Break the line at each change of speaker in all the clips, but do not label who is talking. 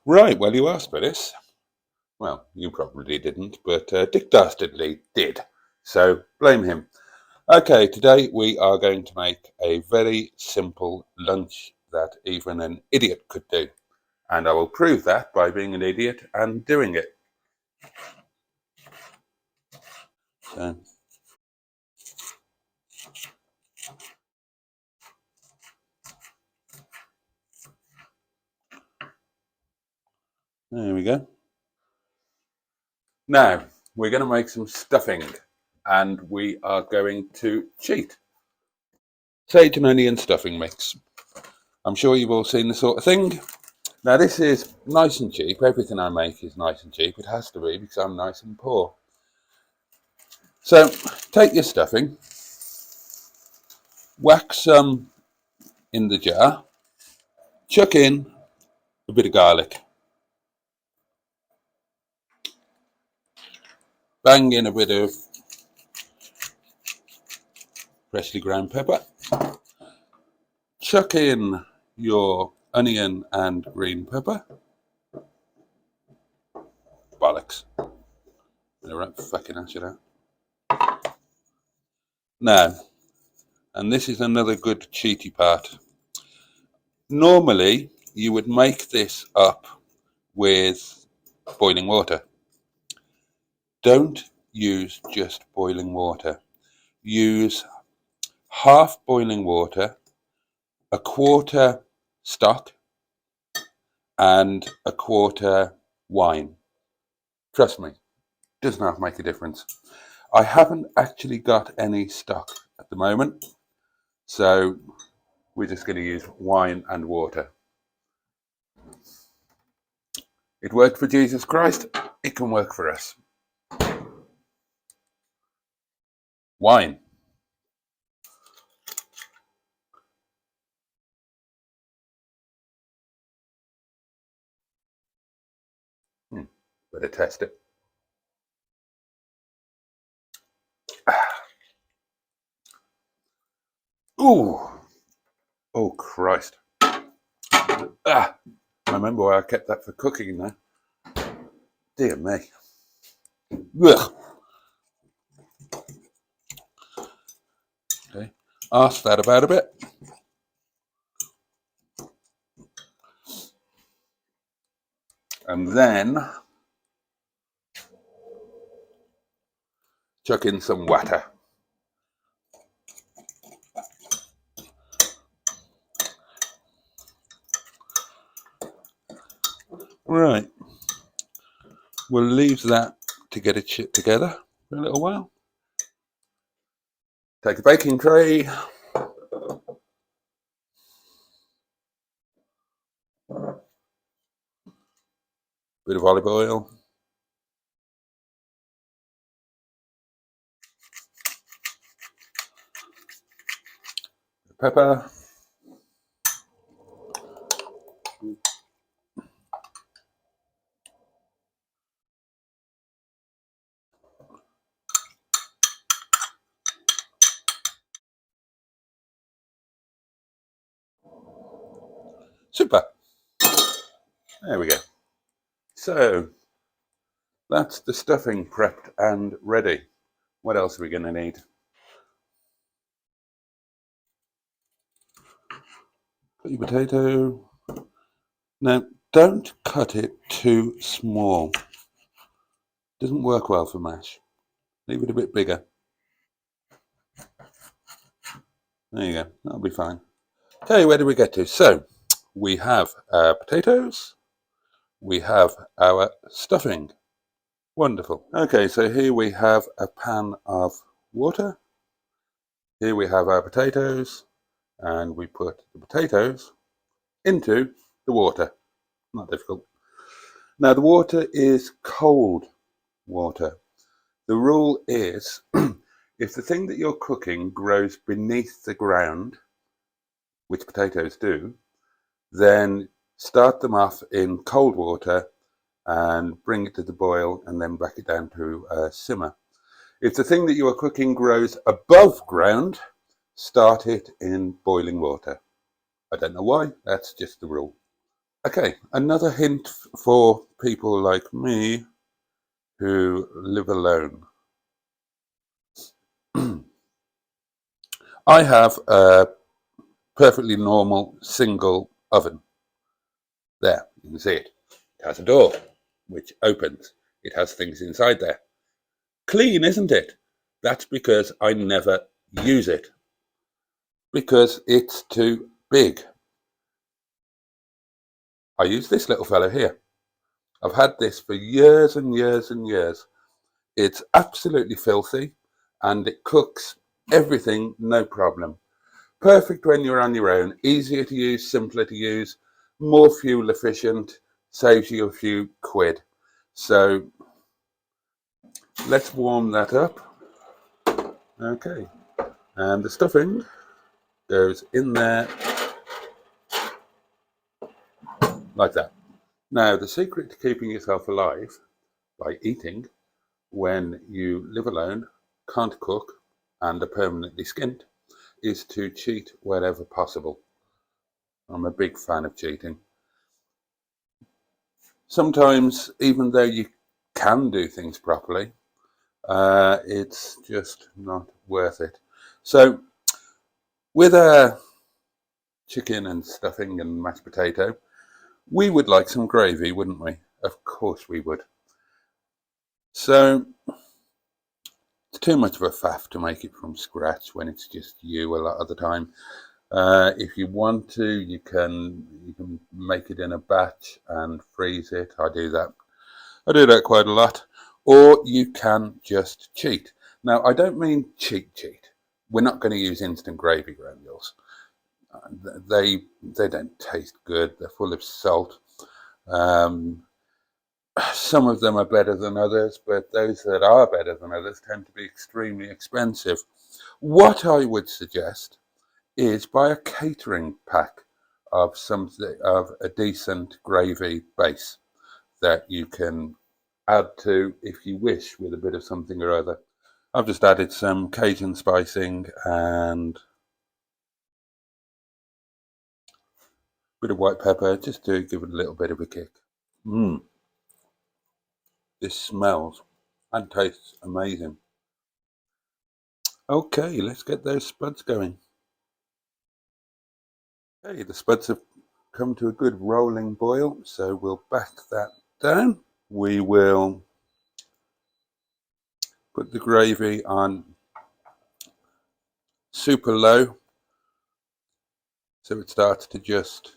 Right, well, you asked for this. Well, you probably didn't, but Dick Dastardly did. So blame him. Okay, today we are going to make a very simple lunch that even an idiot could do. And I will prove that by being an idiot and doing it. So, there we go. Now, we're going to make some stuffing and we are going to cheat. Sage and onion stuffing mix. I'm sure you've all seen the sort of thing. Now this is nice and cheap. Everything I make is nice and cheap. It has to be because I'm nice and poor. So take your stuffing, whack some in the jar, chuck in a bit of garlic, bang in a bit of freshly ground pepper, chuck in your onion and green pepper. Bollocks. Alright, fucking ash it out. Now, and this is another good cheaty part. Normally, you would make this up with boiling water. Don't use just boiling water. Use half boiling water, a quarter stock, and a quarter wine. Trust me, does not make a difference. I haven't actually got any stock at the moment, so we're just going to use wine and water. It worked for Jesus Christ, it can work for us. Wine. Better test it. Ooh. Oh, Christ. I remember why I kept that for cooking now. Dear me. Ugh. Okay. Ask that about a bit. And then chuck in some water. Right. We'll leave that to get it shit together for a little while. Take a baking tray. Bit of olive oil. Pepper. Super. There we go. So that's the stuffing prepped and ready. What else are we going to need? Cut your potato. Now, don't cut it too small. Doesn't work well for mash. Leave it a bit bigger. There you go. That'll be fine. Okay, where do we get to? So, we have our potatoes. We have our stuffing. Wonderful. Okay, so here we have a pan of water. Here we have our potatoes. And we put the potatoes into the water. Not difficult. Now, the water is cold water. The rule is if the thing that you're cooking grows beneath the ground, which potatoes do, then start them off in cold water and bring it to the boil and then back it down to simmer. If the thing that you are cooking grows above ground, start it in boiling water. I don't know why, that's just the rule. Okay, another hint for people like me who live alone. I have a perfectly normal single oven. There, you can see it. It has a door which opens. It has things inside there. Clean, isn't it? That's because I never use it. Because it's too big. I use this little fellow here. I've had this for years and years and years. It's absolutely filthy and it cooks everything, no problem. Perfect when you're on your own, easier to use, simpler to use, more fuel efficient, saves you a few quid. So let's warm that up. Okay, and the stuffing goes in there like that. Now, the secret to keeping yourself alive by eating when you live alone, can't cook, and are permanently skint is to cheat wherever possible. I'm a big fan of cheating. Sometimes, even though you can do things properly, it's just not worth it. So, with a chicken and stuffing and mashed potato, we would like some gravy, wouldn't we? Of course we would. So, it's too much of a faff to make it from scratch when it's just you a lot of the time. If you want to, you can make it in a batch and freeze it. I do that. I do that quite a lot. Or you can just cheat. Now, I don't mean cheat. We're not going to use instant gravy granules. They don't taste good. They're full of salt. Um, some of them are better than others, but those that are better than others tend to be extremely expensive. What I would suggest is buy a catering pack of something of a decent gravy base that you can add to if you wish with a bit of something or other. I've just added some Cajun spicing and a bit of white pepper just to give it a little bit of a kick. Mmm, this smells and tastes amazing. Okay, let's get those spuds going. Okay, the spuds have come to a good rolling boil, so we'll back that down. We will put the gravy on super low so it starts to just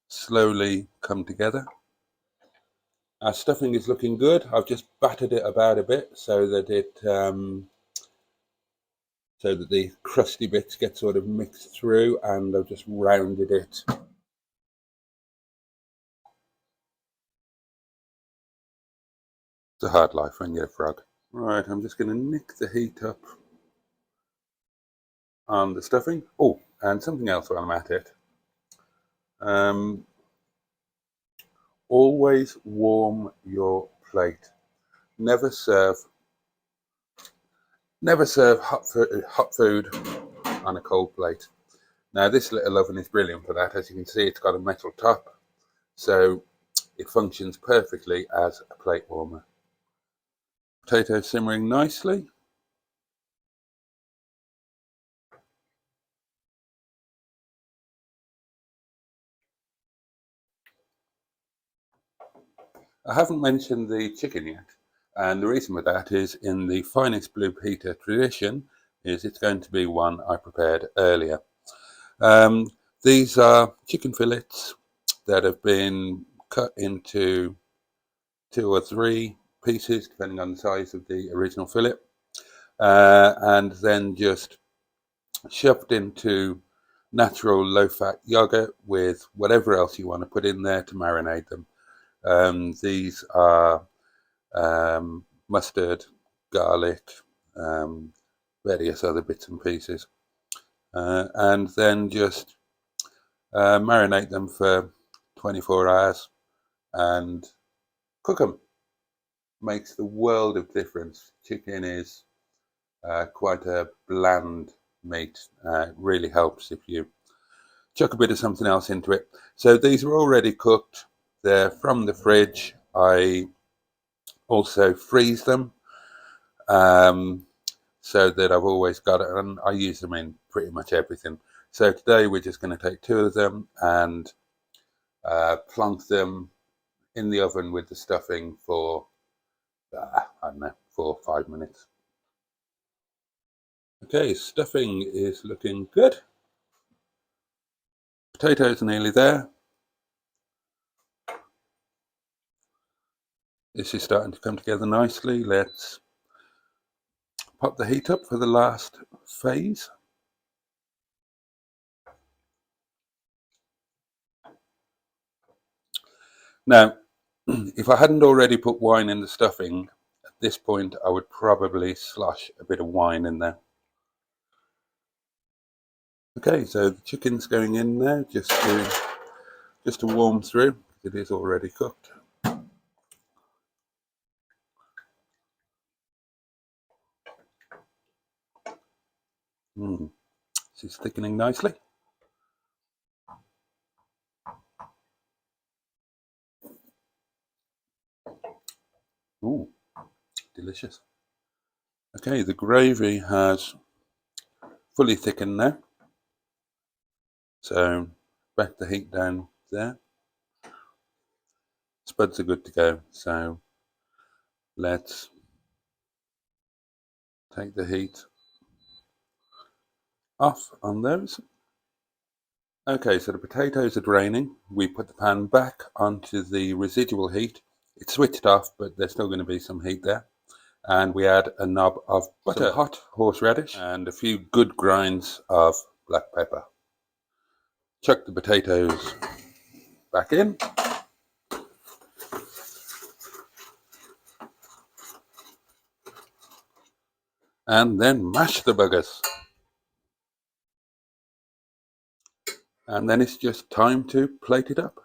slowly come together. Our stuffing is looking good. I've just battered it about a bit so that the crusty bits get sort of mixed through, and I've just rounded it. It's a hard life when you're a frog. Right, I'm just going to nick the heat up on the stuffing. Oh, and something else while I'm at it. Um, always warm your plate. Never serve hot food on a cold plate. Now this little oven is brilliant for that. As you can see, it's got a metal top, so it functions perfectly as a plate warmer. Potatoes simmering nicely. I haven't mentioned the chicken yet, and the reason for that is in the finest Blue Peter tradition is it's going to be one I prepared earlier. Um, these are chicken fillets that have been cut into 2 or 3 pieces, depending on the size of the original fillet, and then just shoved into natural low-fat yogurt with whatever else you want to put in there to marinate them. These are mustard, garlic, um, various other bits and pieces, and then just marinate them for 24 hours and cook them. Makes the world of difference. Chicken is quite a bland meat. It really helps if you chuck a bit of something else into it. So these are already cooked. They're from the fridge. I also freeze them so that I've always got it, and I use them in pretty much everything. So today we're just going to take 2 of them and plonk them in the oven with the stuffing for, I don't know, 4 or 5 minutes. Okay, stuffing is looking good. Potatoes are nearly there. This is starting to come together nicely. Let's pop the heat up for the last phase. Now, if I hadn't already put wine in the stuffing, at this point I would probably slosh a bit of wine in there. Okay, so the chicken's going in there just to warm through. It is already cooked. This is thickening nicely. Ooh, delicious. Okay, the gravy has fully thickened now. So back the heat down there. Spuds are good to go. So let's take the heat off on those. Okay, so the potatoes are draining. We put the pan back onto the residual heat. It's switched off, but there's still going to be some heat there. And we add a knob of butter, hot horseradish, and a few good grinds of black pepper. Chuck the potatoes back in. And then mash the buggers. And then it's just time to plate it up.